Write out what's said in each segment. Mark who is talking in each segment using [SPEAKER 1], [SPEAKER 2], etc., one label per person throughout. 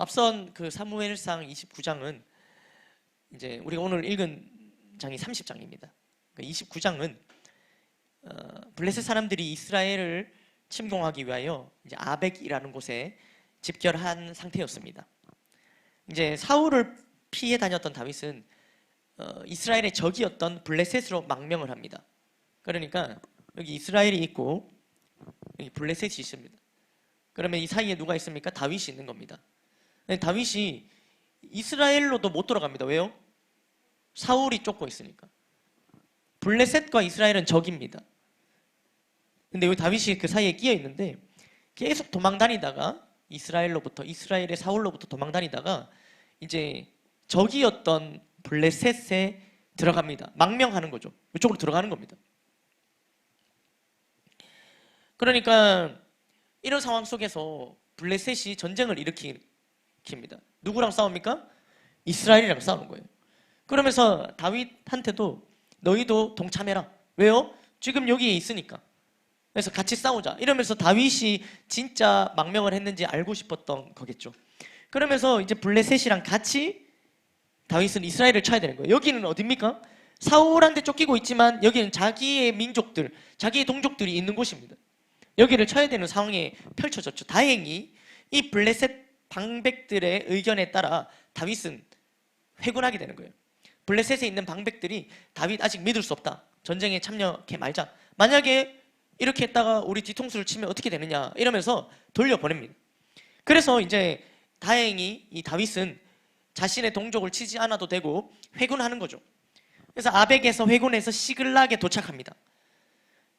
[SPEAKER 1] 앞선 그 사무엘상 29장은 이제 우리가 오늘 읽은 장이 30장입니다. 그 29장은 블레셋 사람들이 이스라엘을 침공하기 위하여 이제 아벡이라는 곳에 집결한 상태였습니다. 이제 사울을 피해 다녔던 다윗은 이스라엘의 적이었던 블레셋으로 망명을 합니다. 그러니까 여기 이스라엘이 있고 여기 블레셋이 있습니다. 그러면 이 사이에 누가 있습니까? 다윗이 있는 겁니다. 다윗이 이스라엘로도 못 돌아갑니다. 왜요? 사울이 쫓고 있으니까. 블레셋과 이스라엘은 적입니다. 근데 여기 다윗이 그 사이에 끼어 있는데 계속 도망다니다가 이스라엘의 사울로부터 도망다니다가 이제 적이었던 블레셋에 들어갑니다. 망명하는 거죠. 이쪽으로 들어가는 겁니다. 그러니까 이런 상황 속에서 블레셋이 전쟁을 일으킵니다. 누구랑 싸웁니까? 이스라엘이랑 싸우는 거예요. 그러면서 다윗한테도 너희도 동참해라. 왜요? 지금 여기에 있으니까. 그래서 같이 싸우자. 이러면서 다윗이 진짜 망명을 했는지 알고 싶었던 거겠죠. 그러면서 이제 블레셋이랑 같이 다윗은 이스라엘을 쳐야 되는 거예요. 여기는 어딥니까? 사울한테 쫓기고 있지만 여기는 자기의 민족들, 자기의 동족들이 있는 곳입니다. 여기를 쳐야 되는 상황에 펼쳐졌죠. 다행히 이 블레셋 방백들의 의견에 따라 다윗은 회군하게 되는 거예요. 블레셋에 있는 방백들이 다윗 아직 믿을 수 없다. 전쟁에 참여해 말자. 만약에 이렇게 했다가 우리 뒤통수를 치면 어떻게 되느냐 이러면서 돌려보냅니다. 그래서 이제 다행히 이 다윗은 자신의 동족을 치지 않아도 되고 회군하는 거죠. 그래서 아벡에서 회군해서 시글락에 도착합니다.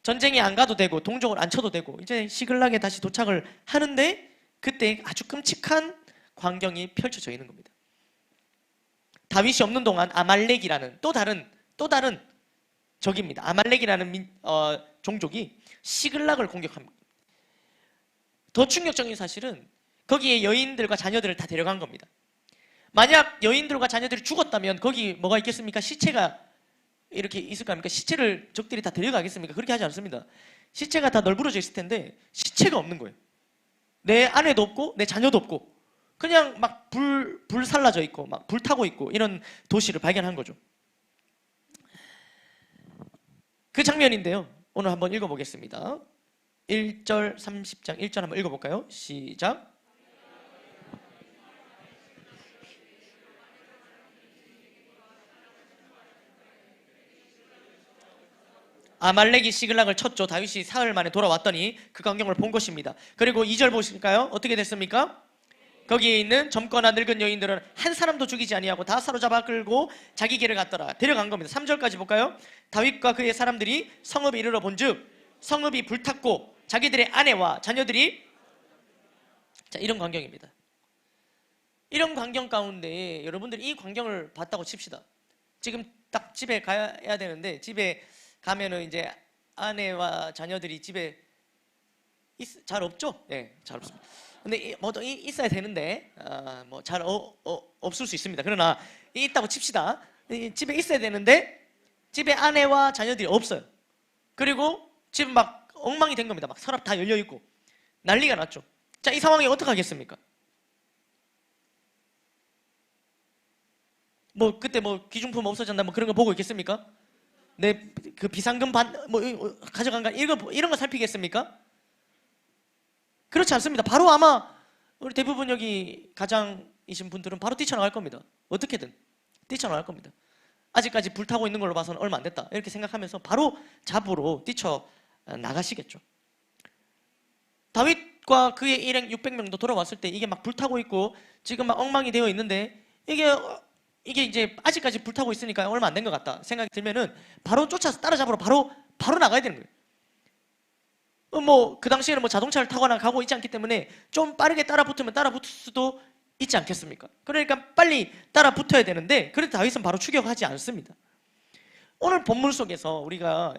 [SPEAKER 1] 전쟁에 안 가도 되고 동족을 안 쳐도 되고 이제 시글락에 다시 도착을 하는데 그때 아주 끔찍한 광경이 펼쳐져 있는 겁니다. 다윗이 없는 동안 아말렉이라는 또 다른 적입니다. 아말렉이라는 종족이 시글락을 공격합니다. 더 충격적인 사실은 거기에 여인들과 자녀들을 다 데려간 겁니다. 만약 여인들과 자녀들이 죽었다면 거기 뭐가 있겠습니까? 시체가 이렇게 있을 거 아닙니까? 시체를 적들이 다 데려가겠습니까? 그렇게 하지 않습니다. 시체가 다 널브러져 있을 텐데 시체가 없는 거예요. 내 아내도 없고 내 자녀도 없고 그냥 막 불살라져 있고 막 불타고 있고 이런 도시를 발견한 거죠. 그 장면인데요. 오늘 한번 읽어보겠습니다. 1절 30장 1절 한번 읽어볼까요? 시작. 아말렉이 시글락을 쳤죠. 다윗이 사흘 만에 돌아왔더니 그 광경을 본 것입니다. 그리고 2절 보실까요? 어떻게 됐습니까? 거기에 있는 젊거나 늙은 여인들은 한 사람도 죽이지 아니하고 다 사로잡아 끌고 자기 길을 갔더라. 데려간 겁니다. 3절까지 볼까요? 다윗과 그의 사람들이 성읍에 이르러 본즉 성읍이 불탔고 자기들의 아내와 자녀들이 이런 광경입니다. 이런 광경 가운데 여러분들이 이 광경을 봤다고 칩시다. 지금 딱 집에 가야 되는데 집에 가면은 이제 아내와 자녀들이 집에 잘 없죠? 네, 잘 없습니다. 근데 뭐도 있어야 되는데 뭐 잘 없을 수 있습니다. 그러나 있다고 칩시다. 집에 있어야 되는데 집에 아내와 자녀들이 없어요. 그리고 집은 막 엉망이 된 겁니다. 막 서랍 다 열려 있고 난리가 났죠. 자, 이 상황에 어떻게 하겠습니까? 뭐 그때 뭐 기중품 없어졌나 뭐 그런 거 보고 있겠습니까? 내 그 비상금 가져간가 이런 거 살피겠습니까? 그렇지 않습니다. 바로 아마 우리 대부분 여기 가장이신 분들은 바로 뛰쳐나갈 겁니다. 어떻게든 뛰쳐나갈 겁니다. 아직까지 불타고 있는 걸로 봐서는 얼마 안 됐다 이렇게 생각하면서 바로 잡으로 뛰쳐나가시겠죠. 다윗과 그의 일행 600명도 돌아왔을 때 이게 막 불타고 있고 지금 막 엉망이 되어 있는데 이게 이제 아직까지 불타고 있으니까 얼마 안 된 것 같다 생각이 들면은 바로 쫓아서 따라잡으러 바로 나가야 되는 거예요. 뭐 그 당시에는 뭐 자동차를 타거나 가고 있지 않기 때문에 좀 빠르게 따라붙으면 따라붙을 수도 있지 않겠습니까? 그러니까 빨리 따라붙어야 되는데 그래도 다윗은 바로 추격하지 않습니다. 오늘 본문 속에서 우리가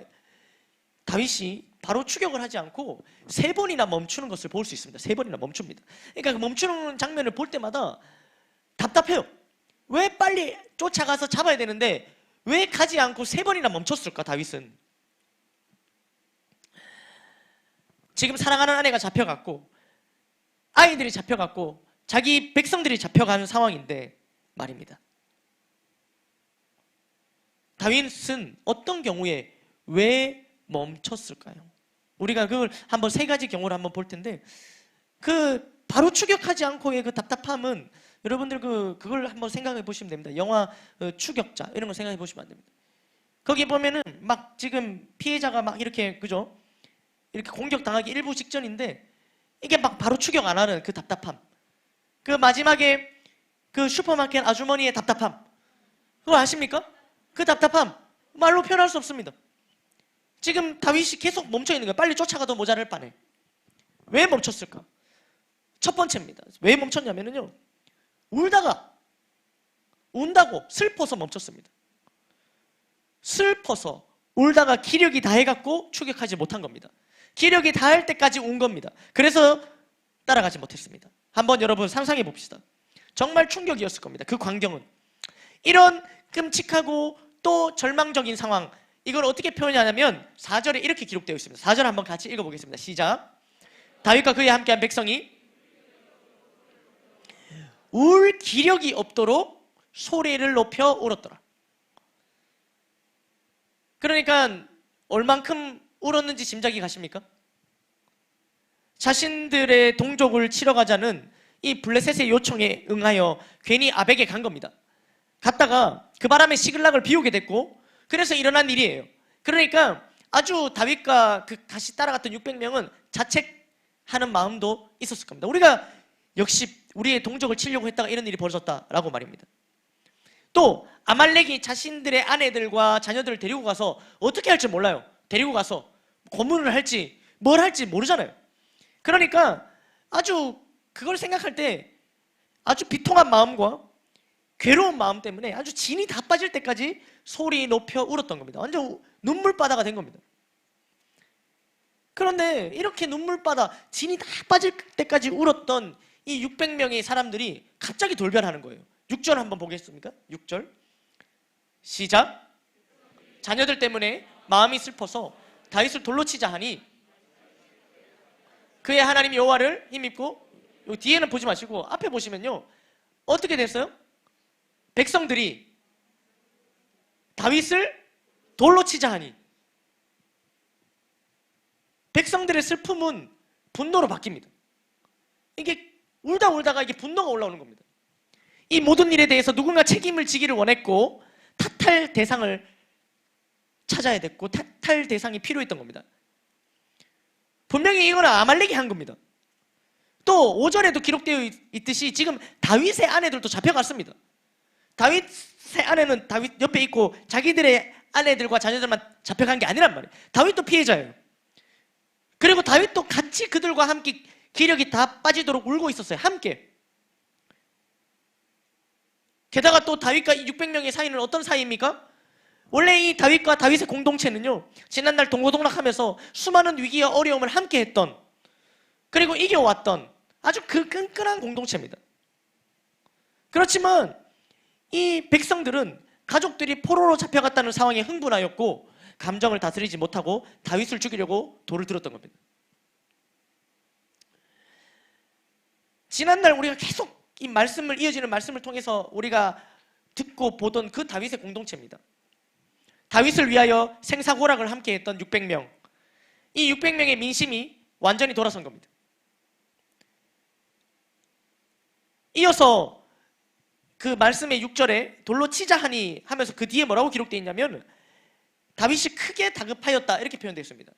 [SPEAKER 1] 다윗이 바로 추격을 하지 않고 3번이나 멈추는 것을 볼 수 있습니다. 3번이나 멈춥니다. 그러니까 그 멈추는 장면을 볼 때마다 답답해요. 왜 빨리 쫓아가서 잡아야 되는데 왜 가지 않고 3번이나 멈췄을까? 다윗은 지금 사랑하는 아내가 잡혀갔고 아이들이 잡혀갔고 자기 백성들이 잡혀가는 상황인데 말입니다. 다윗은 어떤 경우에 왜 멈췄을까요? 우리가 그걸 한번 세 가지 경우를 한번 볼 텐데, 그 바로 추격하지 않고의 그 답답함은 여러분들 그걸 한번 생각해 보시면 됩니다. 영화 추격자 이런 거 생각해 보시면 안 됩니다. 거기 보면은 막 지금 피해자가 막 이렇게 그죠? 이렇게 공격당하기 일부 직전인데 이게 막 바로 추격 안 하는 그 답답함. 그 마지막에 그 슈퍼마켓 아주머니의 답답함. 그거 아십니까? 그 답답함 말로 표현할 수 없습니다. 지금 다윗이 계속 멈춰 있는 거예요. 빨리 쫓아가도 모자랄 바네. 왜 멈췄을까? 첫 번째입니다. 왜 멈췄냐면요, 운다고 슬퍼서 멈췄습니다. 슬퍼서 울다가 기력이 다해갖고 추격하지 못한 겁니다. 기력이 다할 때까지 운 겁니다. 그래서 따라가지 못했습니다. 한번 여러분 상상해 봅시다. 정말 충격이었을 겁니다. 그 광경은. 이런 끔찍하고 또 절망적인 상황, 이걸 어떻게 표현하냐면 4절에 이렇게 기록되어 있습니다. 4절 한번 같이 읽어보겠습니다. 시작. 다윗과 그에 함께한 백성이 울 기력이 없도록 소리를 높여 울었더라. 그러니까 얼만큼 울었는지 짐작이 가십니까? 자신들의 동족을 치러 가자는 이 블레셋의 요청에 응하여 괜히 아벡에 간 겁니다. 갔다가 그 바람에 시글락을 비우게 됐고, 그래서 일어난 일이에요. 그러니까 아주 다윗과 그 같이 따라갔던 600명은 자책하는 마음도 있었을 겁니다. 우리가 역시 우리의 동족을 치려고 했다가 이런 일이 벌어졌다라고 말입니다. 또 아말렉이 자신들의 아내들과 자녀들을 데리고 가서 어떻게 할지 몰라요. 데리고 가서 고문을 할지 뭘 할지 모르잖아요. 그러니까 아주 그걸 생각할 때 아주 비통한 마음과 괴로운 마음 때문에 아주 진이 다 빠질 때까지 소리 높여 울었던 겁니다. 완전 눈물바다가 된 겁니다. 그런데 이렇게 눈물바다, 진이 다 빠질 때까지 울었던 이 600명의 사람들이 갑자기 돌변하는 거예요. 6절 한번 보겠습니까? 6절 시작. 자녀들 때문에 마음이 슬퍼서 다윗을 돌로 치자 하니 그의 하나님 여호와를 힘입고, 여기 뒤에는 보지 마시고 앞에 보시면요, 어떻게 됐어요? 백성들이 다윗을 돌로 치자 하니, 백성들의 슬픔은 분노로 바뀝니다. 이게 울다가 이게 분노가 올라오는 겁니다. 이 모든 일에 대해서 누군가 책임을 지기를 원했고 탓할 대상을 찾아야 됐고 탓할 대상이 필요했던 겁니다. 분명히 이거는 아말렉이 한 겁니다. 또 5절에도 기록되어 있듯이 지금 다윗의 아내들도 잡혀갔습니다. 다윗의 아내는 다윗 옆에 있고 자기들의 아내들과 자녀들만 잡혀간 게 아니란 말이에요. 다윗도 피해자예요. 그리고 다윗도 같이 그들과 함께 기력이 다 빠지도록 울고 있었어요. 함께. 게다가 또 다윗과 600명의 사이는 어떤 사이입니까? 원래 이 다윗과 다윗의 공동체는요, 지난날 동고동락하면서 수많은 위기와 어려움을 함께 했던, 그리고 이겨왔던 아주 그 끈끈한 공동체입니다. 그렇지만 이 백성들은 가족들이 포로로 잡혀갔다는 상황에 흥분하였고 감정을 다스리지 못하고 다윗을 죽이려고 돌을 들었던 겁니다. 지난날 우리가 계속 이 말씀을, 이어지는 말씀을 통해서 우리가 듣고 보던 그 다윗의 공동체입니다. 다윗을 위하여 생사고락을 함께 했던 600명, 이 600명의 민심이 완전히 돌아선 겁니다. 이어서 그 말씀의 6절에 돌로 치자 하니 하면서 그 뒤에 뭐라고 기록되어 있냐면 다윗이 크게 다급하였다 이렇게 표현되어 있습니다.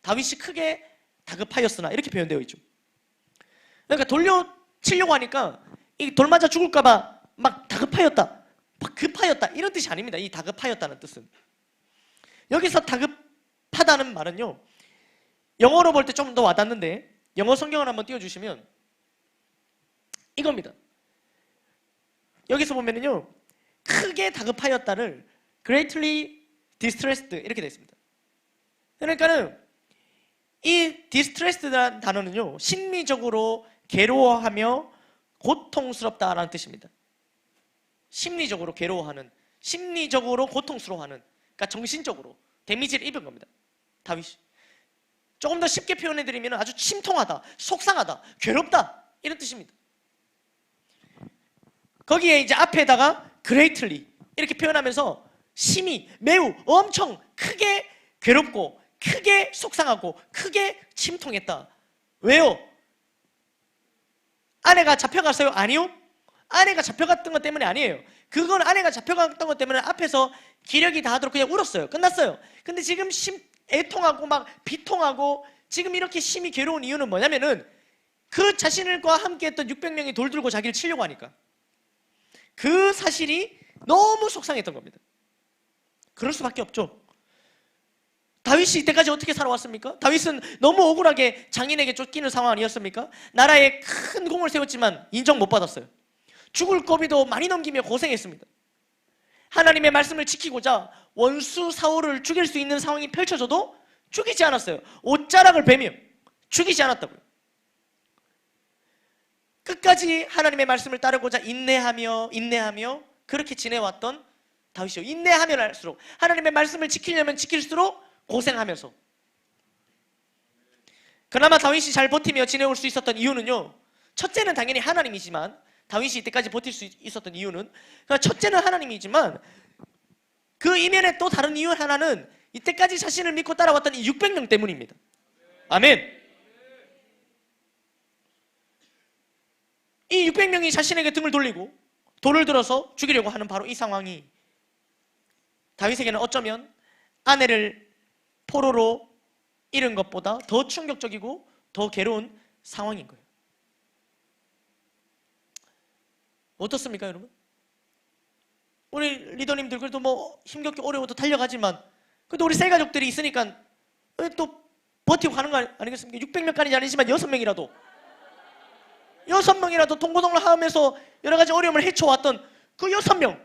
[SPEAKER 1] 다윗이 크게 다급하였으나 이렇게 표현되어 있죠. 그러니까 돌려 치려고 하니까 이 돌 맞아 죽을까봐 막 다급하였다, 막 급하였다 이런 뜻이 아닙니다. 이 다급하였다는 뜻은, 여기서 다급하다는 말은요, 영어로 볼 때 좀 더 와닿는데 영어 성경을 한번 띄워주시면 이겁니다. 여기서 보면은요, 크게 다급하였다를 greatly distressed 이렇게 되어 있습니다. 그러니까는 이 distressed라는 단어는요, 심리적으로 괴로워하며 고통스럽다라는 뜻입니다. 심리적으로 괴로워하는, 심리적으로 고통스러워하는, 그러니까 정신적으로 데미지를 입은 겁니다. 다윗이. 조금 더 쉽게 표현해드리면 아주 침통하다, 속상하다, 괴롭다 이런 뜻입니다. 거기에 이제 앞에다가 greatly 이렇게 표현하면서 심히 매우 엄청 크게 괴롭고 크게 속상하고 크게 침통했다. 왜요? 아내가 잡혀갔어요? 아니요. 아내가 잡혀갔던 것 때문에 아니에요. 그건 아내가 잡혀갔던 것 때문에 앞에서 기력이 다하도록 그냥 울었어요. 끝났어요. 근데 지금 애통하고 막 비통하고 지금 이렇게 심히 괴로운 이유는 뭐냐면은 그 자신과 함께했던 600명이 돌 들고 자기를 치려고 하니까 그 사실이 너무 속상했던 겁니다. 그럴 수밖에 없죠. 다윗이 이때까지 어떻게 살아왔습니까? 다윗은 너무 억울하게 장인에게 쫓기는 상황 아니었습니까? 나라에 큰 공을 세웠지만 인정 못 받았어요. 죽을 고비도 많이 넘기며 고생했습니다. 하나님의 말씀을 지키고자 원수 사울을 죽일 수 있는 상황이 펼쳐져도 죽이지 않았어요. 옷자락을 베며 죽이지 않았다고요. 끝까지 하나님의 말씀을 따르고자 인내하며 그렇게 지내왔던 다윗이요. 인내하면 할수록 하나님의 말씀을 지키려면 지킬수록 고생하면서 그나마 다윗이 잘 버티며 지내올 수 있었던 이유는요, 첫째는 당연히 하나님이지만 다윗이 이때까지 버틸 수 있었던 이유는 첫째는 하나님이지만 그 이면에 또 다른 이유 하나는 이때까지 자신을 믿고 따라왔던 이 600명 때문입니다. 아멘. 이 600명이 자신에게 등을 돌리고 돌을 들어서 죽이려고 하는 바로 이 상황이 다윗에게는 어쩌면 아내를 포로로 잃은 것보다 더 충격적이고 더 괴로운 상황인 거예요. 어떻습니까, 여러분? 우리 리더님들 그래도 뭐 힘겹게 어려워도 달려가지만 그래도 우리 세 가족들이 있으니까 또 버티고 가는 거 아니겠습니까? 600명까지는 아니지만 6명이라도 동고동락 하면서 여러 가지 어려움을 헤쳐왔던 그 6명.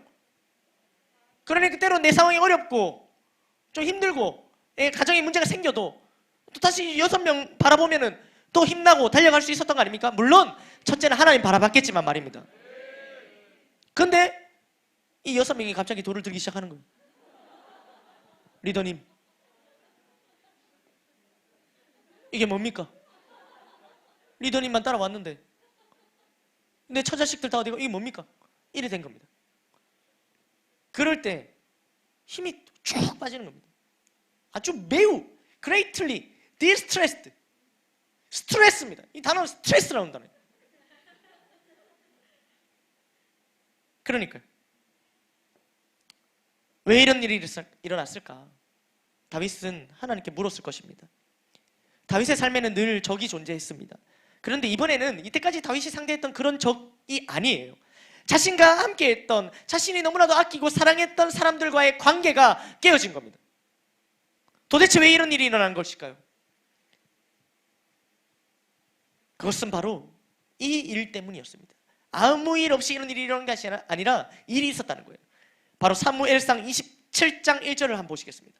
[SPEAKER 1] 그러니 때로 내 상황이 어렵고 좀 힘들고 가정에 문제가 생겨도 또 다시 6명 바라보면은 또 힘나고 달려갈 수 있었던 거 아닙니까? 물론 첫째는 하나님 바라봤겠지만 말입니다. 근데 이 6명이 갑자기 돌을 들기 시작하는 거예요. 리더님, 이게 뭡니까? 리더님만 따라왔는데 내 처자식들 다 어디가? 이게 뭡니까? 이래 된 겁니다. 그럴 때 힘이 쭉 빠지는 겁니다. 아주 매우 greatly distressed, 스트레스입니다. 이 단어는 스트레스라는 단어예요. 그러니까요. 왜 이런 일이 일어났을까? 다윗은 하나님께 물었을 것입니다. 다윗의 삶에는 늘 적이 존재했습니다. 그런데 이번에는 이때까지 다윗이 상대했던 그런 적이 아니에요. 자신과 함께했던, 자신이 너무나도 아끼고 사랑했던 사람들과의 관계가 깨어진 겁니다. 도대체 왜 이런 일이 일어난 것일까요? 그것은 바로 이 일 때문이었습니다. 아무 일 없이 이런 일이 일어난 것이 아니라 일이 있었다는 거예요. 바로 사무엘상 27장 1절을 한번 보시겠습니다.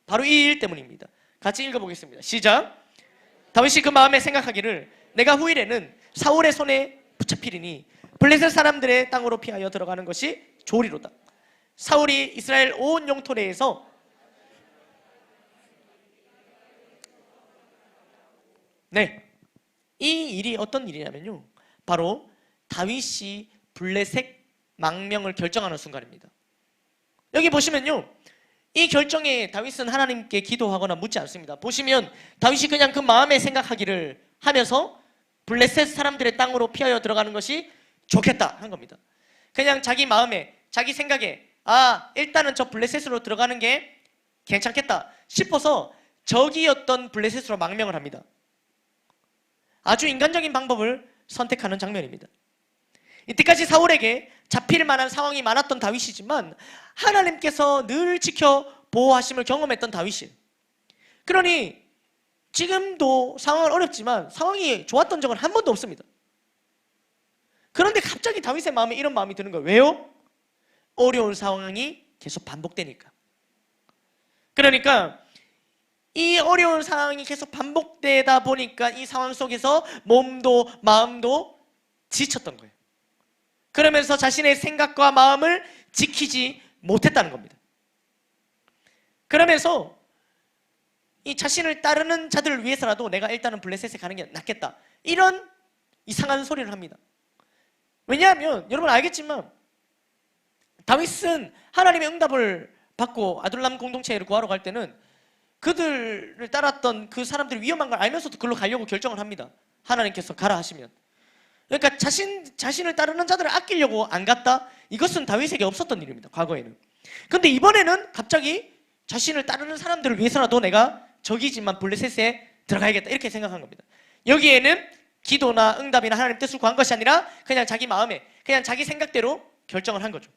[SPEAKER 1] 바로 이 일 때문입니다. 같이 읽어보겠습니다. 시작. 다윗이 그 마음에 생각하기를 내가 후일에는 사울의 손에 붙잡히리니 블레셋 사람들의 땅으로 피하여 들어가는 것이 좋으리로다. 사울이 이스라엘 온 영토내에서 이 일이 어떤 일이냐면요, 바로 다윗이 블레셋 망명을 결정하는 순간입니다. 여기 보시면요, 이 결정에 다윗은 하나님께 기도하거나 묻지 않습니다. 보시면 다윗이 그냥 그 마음에 생각하기를 하면서 블레셋 사람들의 땅으로 피하여 들어가는 것이 좋겠다 한 겁니다. 그냥 자기 마음에, 자기 생각에 일단은 저 블레셋으로 들어가는 게 괜찮겠다 싶어서 적이었던 블레셋으로 망명을 합니다. 아주 인간적인 방법을 선택하는 장면입니다. 이때까지 사울에게 잡힐 만한 상황이 많았던 다윗이지만 하나님께서 늘 지켜 보호하심을 경험했던 다윗이에요. 그러니 지금도 상황은 어렵지만 상황이 좋았던 적은 한 번도 없습니다. 그런데 갑자기 다윗의 마음에 이런 마음이 드는 거예요. 왜요? 어려운 상황이 계속 반복되니까. 그러니까 이 어려운 상황이 계속 반복되다 보니까 이 상황 속에서 몸도 마음도 지쳤던 거예요. 그러면서 자신의 생각과 마음을 지키지 못했다는 겁니다. 그러면서 이 자신을 따르는 자들을 위해서라도 내가 일단은 블레셋에 가는 게 낫겠다, 이런 이상한 소리를 합니다. 왜냐하면 여러분 알겠지만 다윗은 하나님의 응답을 받고 아둘람 공동체를 구하러 갈 때는 그들을 따랐던 그 사람들이 위험한 걸 알면서도 그걸로 가려고 결정을 합니다. 하나님께서 가라 하시면. 그러니까 자신을 따르는 자들을 아끼려고 안 갔다? 이것은 다윗에게 없었던 일입니다. 과거에는. 근데 이번에는 갑자기 자신을 따르는 사람들을 위해서라도 내가 적이지만 블레셋에 들어가야겠다 이렇게 생각한 겁니다. 여기에는 기도나 응답이나 하나님 뜻을 구한 것이 아니라 그냥 자기 마음에 그냥 자기 생각대로 결정을 한 거죠.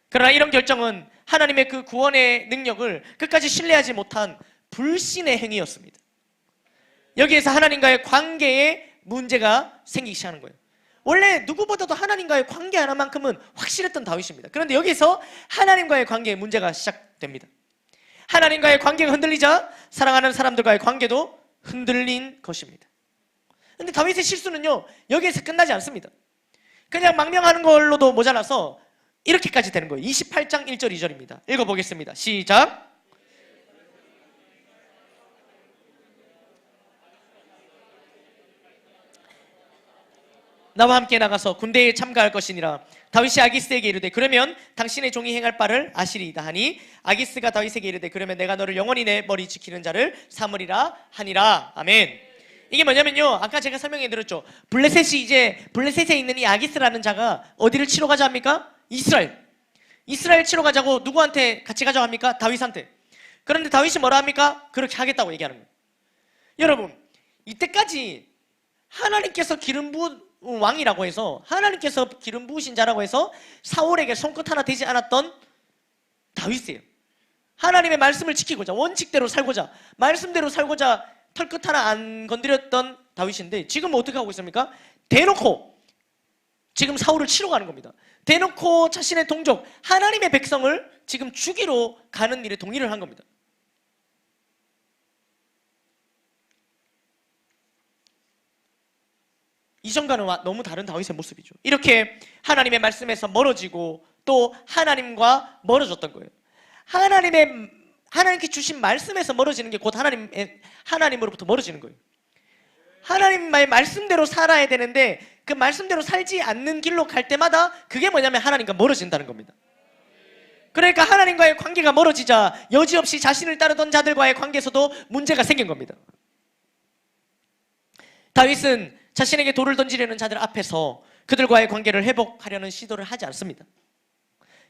[SPEAKER 1] 그러나 이런 결정은 하나님의 그 구원의 능력을 끝까지 신뢰하지 못한 불신의 행위였습니다. 여기에서 하나님과의 관계에 문제가 생기기 시작하는 거예요. 원래 누구보다도 하나님과의 관계 하나만큼은 확실했던 다윗입니다. 그런데 여기서 하나님과의 관계에 문제가 시작됩니다. 하나님과의 관계가 흔들리자 사랑하는 사람들과의 관계도 흔들린 것입니다. 그런데 다윗의 실수는요, 여기에서 끝나지 않습니다. 그냥 망명하는 걸로도 모자라서 이렇게까지 되는 거예요. 28장 1절 2절입니다. 읽어보겠습니다. 시작. 나와 함께 나가서 군대에 참가할 것이니라. 다윗이 아기스에게 이르되 그러면 당신의 종이 행할 바를 아시리이다 하니 아기스가 다윗에게 이르되 그러면 내가 너를 영원히 내 머리 지키는 자를 삼으리라 하니라. 아멘. 이게 뭐냐면요, 아까 제가 설명해 드렸죠. 블레셋에 있는 이 아기스라는 자가 어디를 치러 가자 합니까? 이스라엘 치러 가자고 누구한테 같이 가자고 합니까? 다윗한테. 그런데 다윗이 뭐라 합니까? 그렇게 하겠다고 얘기하는 거예요. 여러분, 이때까지 하나님께서 기름 부은 왕이라고 해서, 하나님께서 기름 부으신 자라고 해서 사울에게 손끝 하나 대지 않았던 다윗이에요. 하나님의 말씀을 지키고자, 원칙대로 살고자, 말씀대로 살고자 털끝 하나 안 건드렸던 다윗인데 지금 어떻게 하고 있습니까? 대놓고 지금 사울을 치러 가는 겁니다. 대놓고 자신의 동족 하나님의 백성을 지금 죽이러 가는 일에 동의를 한 겁니다. 이전과는 너무 다른 다윗의 모습이죠. 이렇게 하나님의 말씀에서 멀어지고 또 하나님과 멀어졌던 거예요. 하나님께 주신 말씀에서 멀어지는 게 곧 하나님으로부터 멀어지는 거예요. 하나님의 말씀대로 살아야 되는데 그 말씀대로 살지 않는 길로 갈 때마다 그게 뭐냐면 하나님과 멀어진다는 겁니다. 그러니까 하나님과의 관계가 멀어지자 여지없이 자신을 따르던 자들과의 관계에서도 문제가 생긴 겁니다. 다윗은 자신에게 돌을 던지려는 자들 앞에서 그들과의 관계를 회복하려는 시도를 하지 않습니다.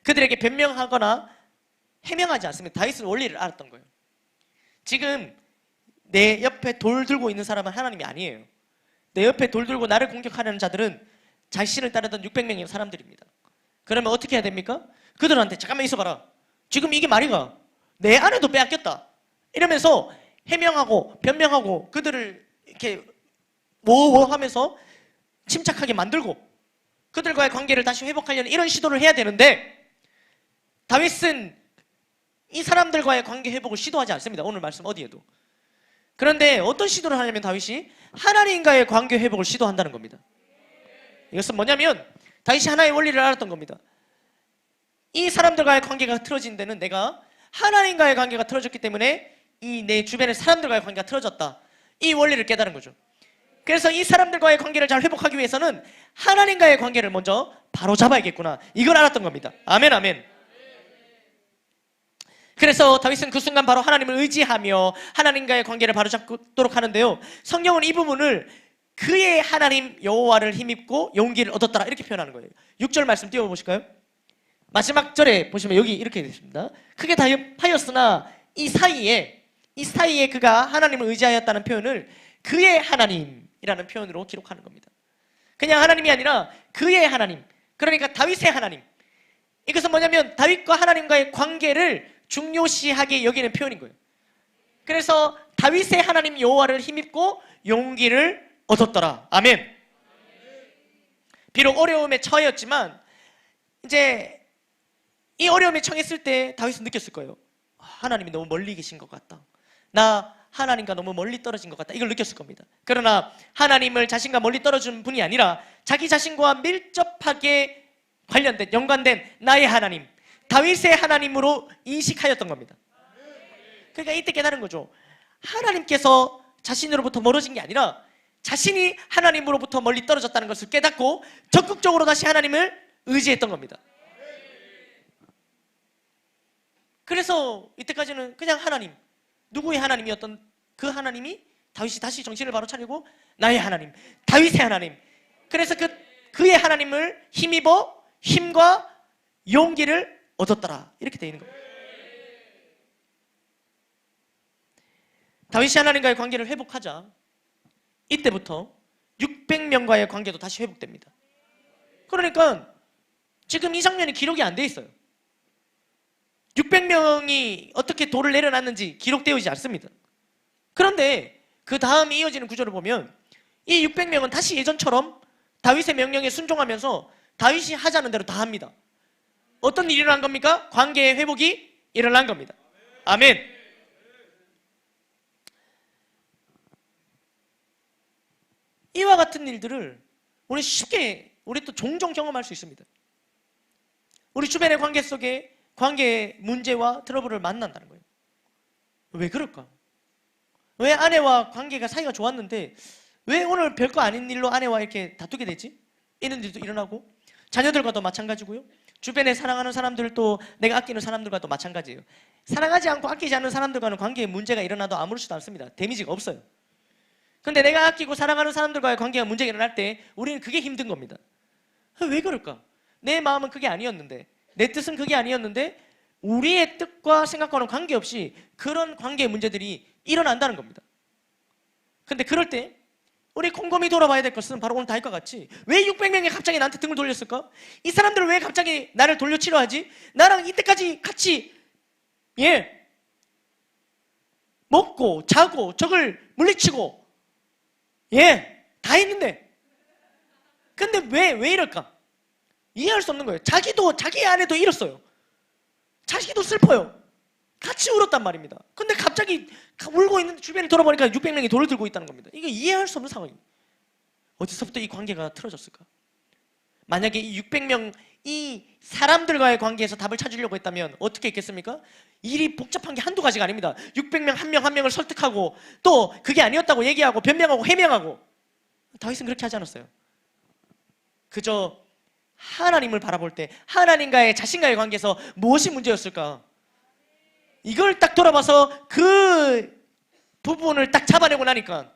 [SPEAKER 1] 그들에게 변명하거나 해명하지 않습니다. 다윗은 원리를 알았던 거예요. 지금 내 옆에 돌 들고 있는 사람은 하나님이 아니에요. 내 옆에 돌 들고 나를 공격하려는 자들은 자신을 따르던 600명의 사람들입니다. 그러면 어떻게 해야 됩니까? 그들한테 잠깐만 있어봐라. 지금 이게 말이가 내 아내도 빼앗겼다. 이러면서 해명하고 변명하고 그들을 이렇게 하면서 침착하게 만들고 그들과의 관계를 다시 회복하려는 이런 시도를 해야 되는데 다윗은 이 사람들과의 관계 회복을 시도하지 않습니다. 오늘 말씀 어디에도. 그런데 어떤 시도를 하냐면 다윗이 하나님과의 관계 회복을 시도한다는 겁니다. 이것은 뭐냐면 다윗이 하나의 원리를 알았던 겁니다. 이 사람들과의 관계가 틀어진 데는 내가 하나님과의 관계가 틀어졌기 때문에 이 내 주변의 사람들과의 관계가 틀어졌다. 이 원리를 깨달은 거죠. 그래서 이 사람들과의 관계를 잘 회복하기 위해서는 하나님과의 관계를 먼저 바로 잡아야겠구나. 이걸 알았던 겁니다. 아멘, 아멘. 그래서 다윗은 그 순간 바로 하나님을 의지하며 하나님과의 관계를 바로 잡도록 하는데요. 성경은 이 부분을 그의 하나님 여호와를 힘입고 용기를 얻었더라 이렇게 표현하는 거예요. 6절 말씀 띄워보실까요? 마지막 절에 보시면 여기 이렇게 되어 있습니다. 크게 다윗하였으나 이 사이에 그가 하나님을 의지하였다는 표현을 그의 하나님이라는 표현으로 기록하는 겁니다. 그냥 하나님이 아니라 그의 하나님, 그러니까 다윗의 하나님. 이것은 뭐냐면 다윗과 하나님과의 관계를 중요시하게 여기는 표현인 거예요. 그래서 다윗의 하나님 여호와를 힘입고 용기를 얻었더라. 아멘. 비록 어려움에 처했지만 이제 이 어려움에 처했을 때 다윗은 느꼈을 거예요. 하나님이 너무 멀리 계신 것 같다. 나 하나님과 너무 멀리 떨어진 것 같다. 이걸 느꼈을 겁니다. 그러나 하나님을 자신과 멀리 떨어진 분이 아니라 자기 자신과 밀접하게 관련된 연관된 나의 하나님, 다윗의 하나님으로 인식하였던 겁니다. 그러니까 이때 깨달은 거죠. 하나님께서 자신으로부터 멀어진 게 아니라 자신이 하나님으로부터 멀리 떨어졌다는 것을 깨닫고 적극적으로 다시 하나님을 의지했던 겁니다. 그래서 이때까지는 그냥 하나님, 누구의 하나님이었던 그 하나님이 다윗이 다시 정신을 바로 차리고 나의 하나님, 다윗의 하나님. 그래서 그의 하나님을 힘입어 힘과 용기를 얻었더라. 이렇게 되어 있는 겁니다. 다윗이 하나님과의 관계를 회복하자 이때부터 600명과의 관계도 다시 회복됩니다. 그러니까 지금 이 장면이 기록이 안 돼 있어요. 600명이 어떻게 돌을 내려놨는지 기록되어 있지 않습니다. 그런데 그 다음 이어지는 구절을 보면 이 600명은 다시 예전처럼 다윗의 명령에 순종하면서 다윗이 하자는 대로 다 합니다. 어떤 일이 일어난 겁니까? 관계의 회복이 일어난 겁니다. 아멘. 이와 같은 일들을 우리 또 종종 경험할 수 있습니다. 우리 주변의 관계 속에 관계의 문제와 트러블을 만난다는 거예요. 왜 그럴까? 왜 아내와 관계가 사이가 좋았는데 왜 오늘 별거 아닌 일로 아내와 이렇게 다투게 되지? 이런 일도 일어나고 자녀들과도 마찬가지고요. 주변에 사랑하는 사람들도 내가 아끼는 사람들과도 마찬가지예요. 사랑하지 않고 아끼지 않는 사람들과는 관계에 문제가 일어나도 아무렇지도 않습니다. 데미지가 없어요. 근데 내가 아끼고 사랑하는 사람들과의 관계가 문제가 일어날 때 우리는 그게 힘든 겁니다. 왜 그럴까? 내 마음은 그게 아니었는데, 내 뜻은 그게 아니었는데 우리의 뜻과 생각과는 관계없이 그런 관계의 문제들이 일어난다는 겁니다. 근데 그럴 때 우리 곰곰이 돌아봐야 될 것은 바로 오늘 다윗과 같이 왜 600명이 갑자기 나한테 등을 돌렸을까? 이 사람들은 왜 갑자기 나를 돌려치려 하지? 나랑 이때까지 같이 먹고 자고 적을 물리치고 다 했는데 근데 왜 이럴까? 이해할 수 없는 거예요. 자기 아내도 잃었어요. 자기도 슬퍼요. 같이 울었단 말입니다. 근데 갑자기 울고 있는데 주변에 돌아보니까 600명이 돌을 들고 있다는 겁니다. 이게 이해할 수 없는 상황이에요. 어디서부터 이 관계가 틀어졌을까? 만약에 이 600명 이 사람들과의 관계에서 답을 찾으려고 했다면 어떻게 했겠습니까? 일이 복잡한 게 한두 가지가 아닙니다. 600명 한 명 한 명을 설득하고 또 그게 아니었다고 얘기하고 변명하고 해명하고. 다윗은 그렇게 하지 않았어요. 그저 하나님을 바라볼 때 하나님과의 자신과의 관계에서 무엇이 문제였을까? 이걸 딱 돌아봐서 그 부분을 딱 잡아내고 나니까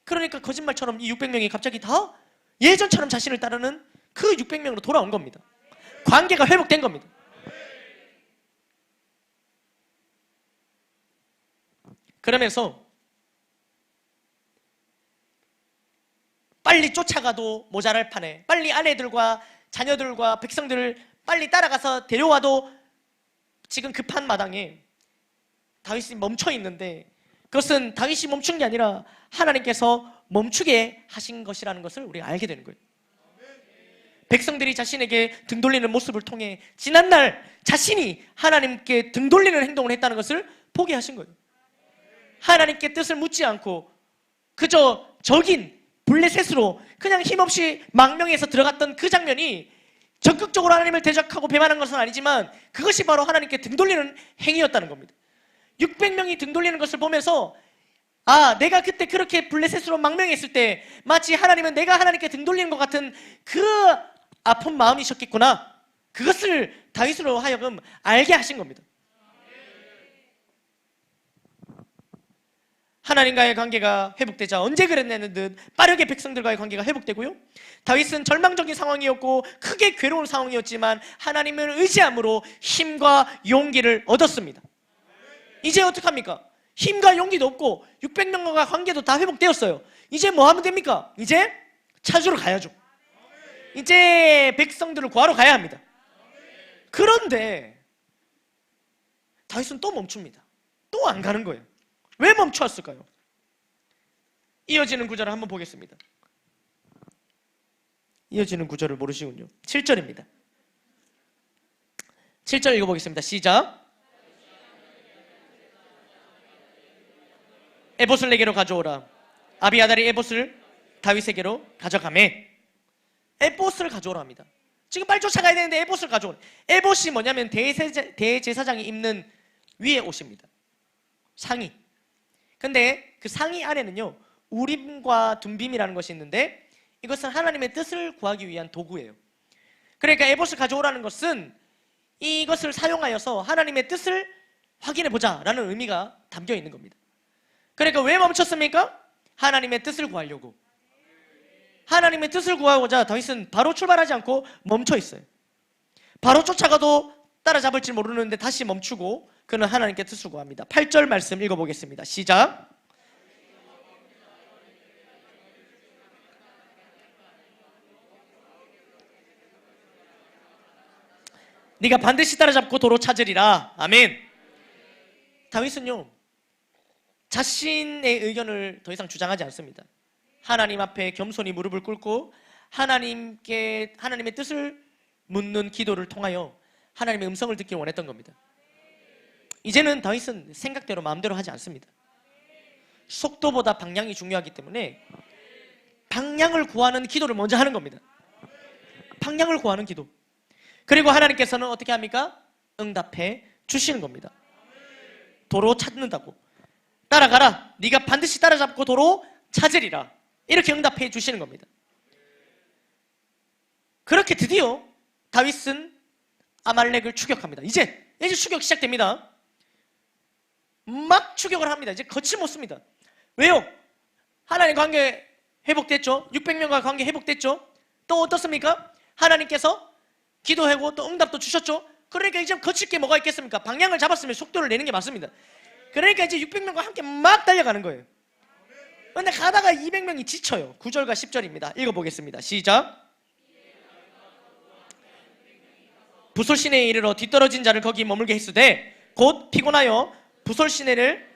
[SPEAKER 1] 그러니까 거짓말처럼 이 600명이 갑자기 다 예전처럼 자신을 따르는 그 600명으로 돌아온 겁니다. 관계가 회복된 겁니다. 그러면서 빨리 쫓아가도 모자랄 판에 빨리 아내들과 자녀들과 백성들을 빨리 따라가서 데려와도 지금 급한 마당에 다윗이 멈춰 있는데 그것은 다윗이 멈춘 게 아니라 하나님께서 멈추게 하신 것이라는 것을 우리가 알게 되는 거예요. 백성들이 자신에게 등 돌리는 모습을 통해 지난날 자신이 하나님께 등 돌리는 행동을 했다는 것을 보게 하신 거예요. 하나님께 뜻을 묻지 않고 그저 적인 블레셋으로 그냥 힘없이 망명해서 들어갔던 그 장면이 적극적으로 하나님을 대적하고 배반한 것은 아니지만 그것이 바로 하나님께 등 돌리는 행위였다는 겁니다. 600명이 등 돌리는 것을 보면서 내가 그때 그렇게 블레셋으로 망명했을 때 마치 하나님은 내가 하나님께 등 돌리는 것 같은 그 아픈 마음이셨겠구나. 그것을 다윗으로 하여금 알게 하신 겁니다. 하나님과의 관계가 회복되자 언제 그랬냐는 듯 빠르게 백성들과의 관계가 회복되고요. 다윗은 절망적인 상황이었고 크게 괴로운 상황이었지만 하나님을 의지함으로 힘과 용기를 얻었습니다. 이제 어떡합니까? 힘과 용기도 없고 600명과 관계도 다 회복되었어요. 이제 뭐 하면 됩니까? 이제 찾으러 가야죠. 이제 백성들을 구하러 가야 합니다. 그런데 다윗은 또 멈춥니다. 또 안 가는 거예요. 왜 멈추었을까요? 이어지는 구절을 한번 보겠습니다. 이어지는 구절을 모르시군요. 7절입니다. 7절 읽어보겠습니다. 시작. 에봇을 내게로 가져오라. 아비아달이 에봇을 다윗에게로 가져가매. 에봇을 가져오라 합니다. 지금 빨리 쫓아가야 되는데 에봇을 가져오라. 에봇이 뭐냐면 대제사장이 입는 위의 옷입니다. 상의. 근데 그 상의 안에는요 우림과 둠빔이라는 것이 있는데 이것은 하나님의 뜻을 구하기 위한 도구예요. 그러니까 에봇을 가져오라는 것은 이것을 사용하여서 하나님의 뜻을 확인해 보자라는 의미가 담겨 있는 겁니다. 그러니까 왜 멈췄습니까? 하나님의 뜻을 구하려고. 하나님의 뜻을 구하고자 다윗은 바로 출발하지 않고 멈춰 있어요. 바로 쫓아가도 따라잡을지 모르는데 다시 멈추고 그는 하나님께 뜻을 구합니다. 8절 말씀 읽어보겠습니다. 시작. 네가 반드시 따라잡고 도로 찾으리라. 아멘. 다윗은요 자신의 의견을 더 이상 주장하지 않습니다. 하나님 앞에 겸손히 무릎을 꿇고 하나님의 뜻을 묻는 기도를 통하여 하나님의 음성을 듣기 원했던 겁니다. 이제는 다윗은 생각대로 마음대로 하지 않습니다. 속도보다 방향이 중요하기 때문에 방향을 구하는 기도를 먼저 하는 겁니다. 방향을 구하는 기도. 그리고 하나님께서는 어떻게 합니까? 응답해 주시는 겁니다. 도로 찾는다고. 따라가라. 네가 반드시 따라잡고 도로 찾으리라. 이렇게 응답해 주시는 겁니다. 그렇게 드디어 다윗은 아말렉을 추격합니다. 이제 추격 시작됩니다. 막 추격을 합니다. 이제 거침없습니다. 왜요? 하나님 관계 회복됐죠? 600명과 관계 회복됐죠? 또 어떻습니까? 하나님께서 기도하고 또 응답도 주셨죠? 그러니까 이제 거칠 게 뭐가 있겠습니까? 방향을 잡았으면 속도를 내는 게 맞습니다. 그러니까 이제 600명과 함께 막 달려가는 거예요. 그런데 가다가 200명이 지쳐요. 9절과 10절입니다. 읽어보겠습니다. 시작. 부솔 시내에 이르러 뒤떨어진 자를 거기 머물게 했으되 곧 피곤하여 부솔 시내를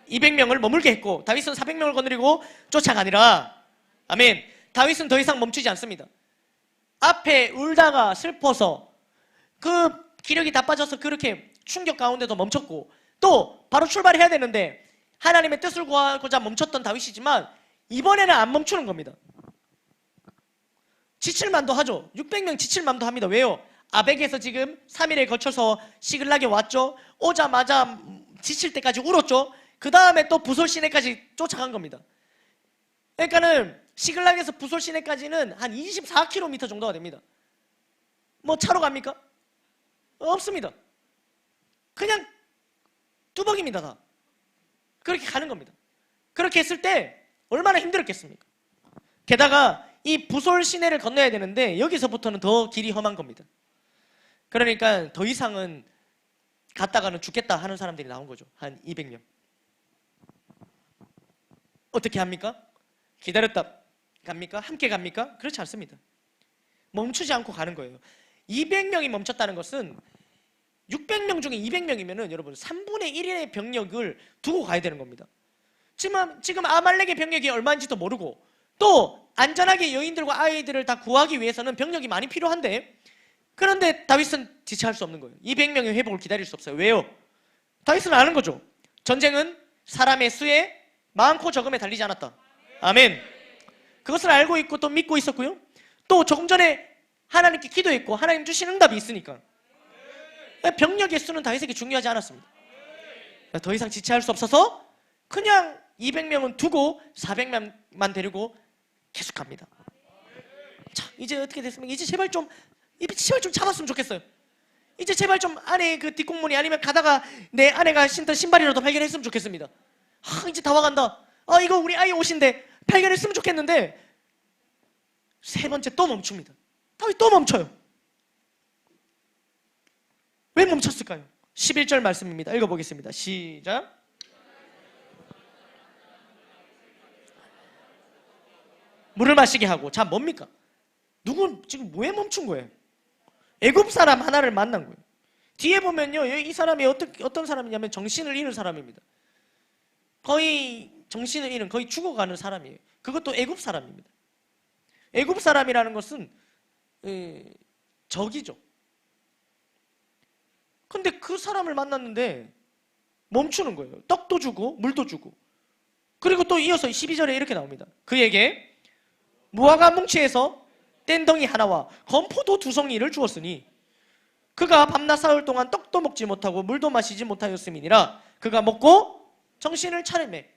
[SPEAKER 1] 200명을 머물게 했고 다윗은 400명을 거느리고 쫓아가니라. 아멘. 다윗은 더 이상 멈추지 않습니다. 앞에 울다가 슬퍼서 그 기력이 다 빠져서 그렇게 충격 가운데도 멈췄고 또 바로 출발해야 되는데 하나님의 뜻을 구하고자 멈췄던 다윗이지만 이번에는 안 멈추는 겁니다. 지칠만도 하죠. 600명 지칠만도 합니다. 왜요? 아벡에서 지금 3일에 걸쳐서 시글락에 왔죠. 오자마자 지칠 때까지 울었죠. 그 다음에 또 부솔 시내까지 쫓아간 겁니다. 그러니까는 시글락에서 부솔 시내까지는 한 24km 정도가 됩니다. 뭐 차로 갑니까? 없습니다. 그냥 뚜벅입니다. 다. 그렇게 가는 겁니다. 그렇게 했을 때 얼마나 힘들었겠습니까? 게다가 이 부솔 시내를 건너야 되는데 여기서부터는 더 길이 험한 겁니다. 그러니까 더 이상은 갔다가는 죽겠다 하는 사람들이 나온 거죠. 한 200명. 어떻게 합니까? 기다렸다 갑니까? 함께 갑니까? 그렇지 않습니다. 멈추지 않고 가는 거예요. 200명이 멈췄다는 것은 600명 중에 200명이면은 여러분 3분의 1의 병력을 두고 가야 되는 겁니다. 지금 아말렉의 병력이 얼마인지도 모르고 또 안전하게 여인들과 아이들을 다 구하기 위해서는 병력이 많이 필요한데 그런데 다윗은 지체할 수 없는 거예요. 200명의 회복을 기다릴 수 없어요. 왜요? 다윗은 아는 거죠. 전쟁은 사람의 수에 많고 적음에 달리지 않았다. 아멘. 그것을 알고 있고 또 믿고 있었고요. 또 조금 전에 하나님께 기도했고 하나님 주신 응답이 있으니까 병력의 수는 다윗에게 중요하지 않았습니다. 더 이상 지체할 수 없어서 그냥 200명은 두고 400명만 데리고 계속 갑니다. 자, 이제 어떻게 됐습니까? 이제 제발 좀 잡았으면 좋겠어요. 이제 제발 좀 아내 그 뒷공문이 아니면 가다가 내 아내가 신던 신발이라도 발견했으면 좋겠습니다. 이제 다 와간다. 이거 우리 아이 옷인데 발견했으면 좋겠는데 세 번째 또 멈춥니다. 다윗 또 멈춰요. 왜 멈췄을까요? 11절 말씀입니다. 읽어보겠습니다. 시작. 물을 마시게 하고. 자, 뭡니까? 누군 지금 왜 멈춘 거예요? 애굽 사람 하나를 만난 거예요. 뒤에 보면요, 이 사람이 어떤 사람이냐면 정신을 잃은 사람입니다. 거의 정신을 잃은, 거의 죽어가는 사람이에요. 그것도 애굽 사람입니다. 애굽 사람이라는 것은 적이죠. 근데 그 사람을 만났는데 멈추는 거예요. 떡도 주고 물도 주고. 그리고 또 이어서 12절에 이렇게 나옵니다. 그에게 무화과 뭉치에서 뗀덩이 하나와 건포도 2송이를 주었으니 그가 밤낮 사흘 동안 떡도 먹지 못하고 물도 마시지 못하였음이니라. 그가 먹고 정신을 차리매.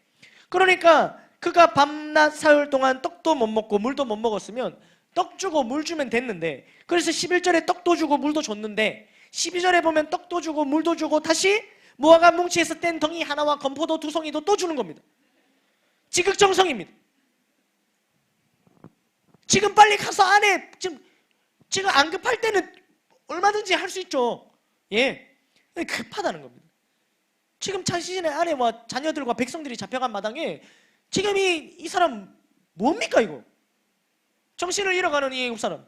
[SPEAKER 1] 그러니까 그가 밤낮 사흘 동안 떡도 못 먹고 물도 못 먹었으면 떡 주고 물 주면 됐는데, 그래서 11절에 떡도 주고 물도 줬는데 12절에 보면 떡도 주고 물도 주고 다시 무화과 뭉치에서 뗀 덩이 하나와 건포도 2송이도 또 주는 겁니다. 지극정성입니다. 지금 빨리 가서 안에 지금 안 급할 때는 얼마든지 할 수 있죠. 예, 급하다는 겁니다. 지금 자신의 아내와 자녀들과 백성들이 잡혀간 마당에 지금 이 사람 뭡니까 이거? 정신을 잃어가는 이 애국 사람.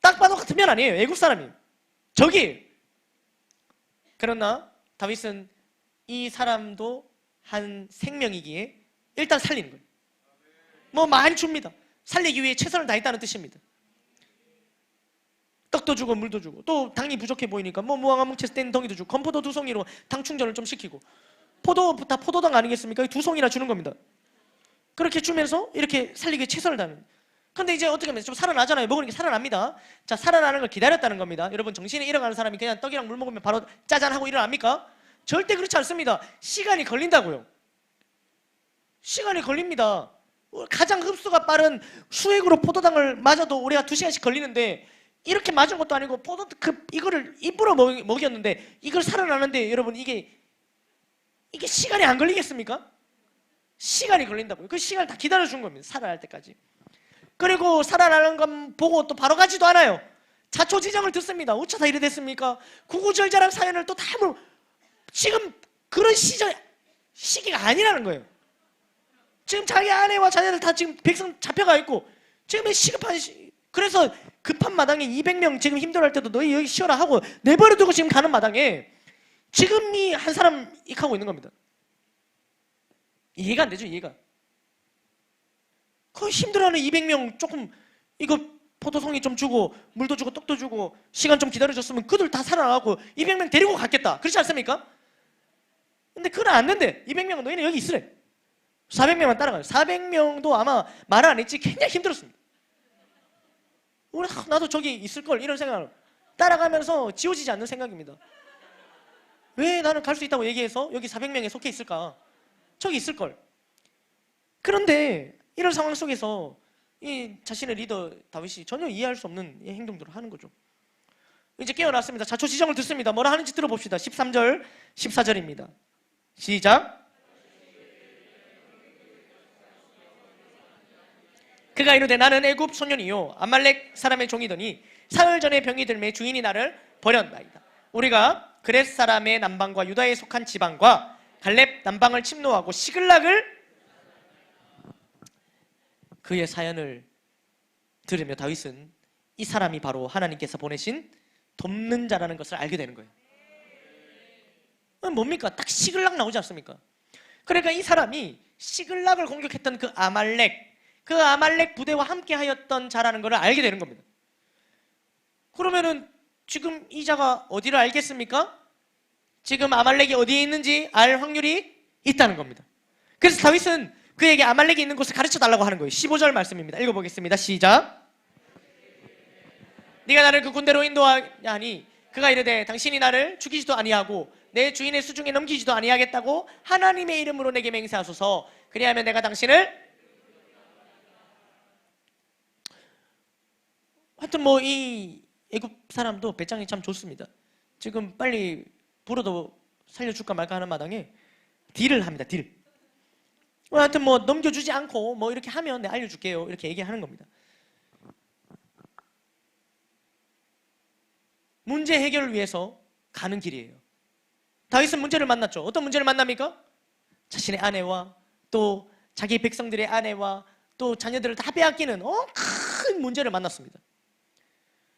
[SPEAKER 1] 딱 봐도 같은 면 아니에요. 애국 사람이에요. 적이. 그러나 다윗은 이 사람도 한 생명이기에 일단 살리는 거예요. 뭐 많이 줍니다. 살리기 위해 최선을 다했다는 뜻입니다. 떡도 주고 물도 주고, 또 당이 부족해 보이니까 뭐 무화과 뭉치에서 뗀 덩이도 주고, 건포도 2송이로 당 충전을 좀 시키고, 다 포도당 아니겠습니까? 2송이나 주는 겁니다. 그렇게 주면서 이렇게 살리기 최선을 다하는. 근데 이제 어떻게 하면 좀 살아나잖아요. 먹으니까 살아납니다. 자, 살아나는 걸 기다렸다는 겁니다. 여러분, 정신이 잃어가는 사람이 그냥 떡이랑 물 먹으면 바로 짜잔 하고 일어납니까? 절대 그렇지 않습니다. 시간이 걸린다고요. 시간이 걸립니다. 가장 흡수가 빠른 수액으로 포도당을 맞아도 우리가 2시간씩 걸리는데, 이렇게 맞은 것도 아니고 이거를 입으로 먹였는데 이걸 살아나는데, 여러분 이게 시간이 안 걸리겠습니까? 시간이 걸린다고요. 그 시간을 다 기다려준 겁니다. 살아날 때까지. 그리고 살아나는 건 보고 또 바로 가지도 않아요. 자초지정을 듣습니다. 어쩌다 이래 됐습니까? 구구절절한 사연을 또 다 지금 그런 시기가 아니라는 거예요. 지금 자기 아내와 자녀들 다 지금 백성 잡혀가 있고, 지금 시급한 그래서 급한 마당에 200명 지금 힘들어할 때도 너희 여기 쉬어라 하고 내버려두고 지금 가는 마당에 지금 이 한 사람 익하고 있는 겁니다. 이해가 안 되죠, 이해가. 그 힘들어하는 200명 조금 이거 포도송이 좀 주고 물도 주고 떡도 주고 시간 좀 기다려줬으면 그들 다 살아나고 200명 데리고 갔겠다. 그렇지 않습니까? 근데 그건 안 된대. 200명은 너희는 여기 있으래. 400명만 따라가요. 400명도 아마 말을 안 했지 굉장히 힘들었습니다. 나도 저기 있을걸 이런 생각을 따라가면서 지워지지 않는 생각입니다. 왜 나는 갈 수 있다고 얘기해서 여기 400명에 속해 있을까? 저기 있을걸. 그런데 이런 상황 속에서 이 자신의 리더 다윗이 전혀 이해할 수 없는 행동들을 하는 거죠. 이제 깨어났습니다. 자초지정을 듣습니다. 뭐라 하는지 들어봅시다. 13절 14절입니다 시작. 그가 이르되 나는 애굽 소년이요 아말렉 사람의 종이더니 사흘 전에 병이 들매 주인이 나를 버렸나이다. 우리가 그렛 사람의 남방과 유다에 속한 지방과 갈렙 남방을 침노하고 시글락을. 그의 사연을 들으며 다윗은 이 사람이 바로 하나님께서 보내신 돕는 자라는 것을 알게 되는 거예요. 뭡니까? 딱 시글락 나오지 않습니까? 그러니까 이 사람이 시글락을 공격했던 그 아말렉 부대와 함께 하였던 자라는 것을 알게 되는 겁니다. 그러면은 지금 이 자가 어디를 알겠습니까? 지금 아말렉이 어디에 있는지 알 확률이 있다는 겁니다. 그래서 다윗은 그에게 아말렉이 있는 곳을 가르쳐 달라고 하는 거예요. 15절 말씀입니다. 읽어보겠습니다. 시작. 네가 나를 그 군대로 인도하니 그가 이르되 당신이 나를 죽이지도 아니하고 내 주인의 수중에 넘기지도 아니하겠다고 하나님의 이름으로 내게 맹세하소서. 그리하면 내가 당신을. 하여튼 뭐 이 애굽 사람도 배짱이 참 좋습니다. 지금 빨리 불어도 살려줄까 말까 하는 마당에 딜을 합니다. 딜. 하여튼 뭐 넘겨주지 않고 뭐 이렇게 하면 내가 알려줄게요. 이렇게 얘기하는 겁니다. 문제 해결을 위해서 가는 길이에요. 다윗은 문제를 만났죠. 어떤 문제를 만납니까? 자신의 아내와 또 자기 백성들의 아내와 또 자녀들을 다 빼앗기는 큰 문제를 만났습니다.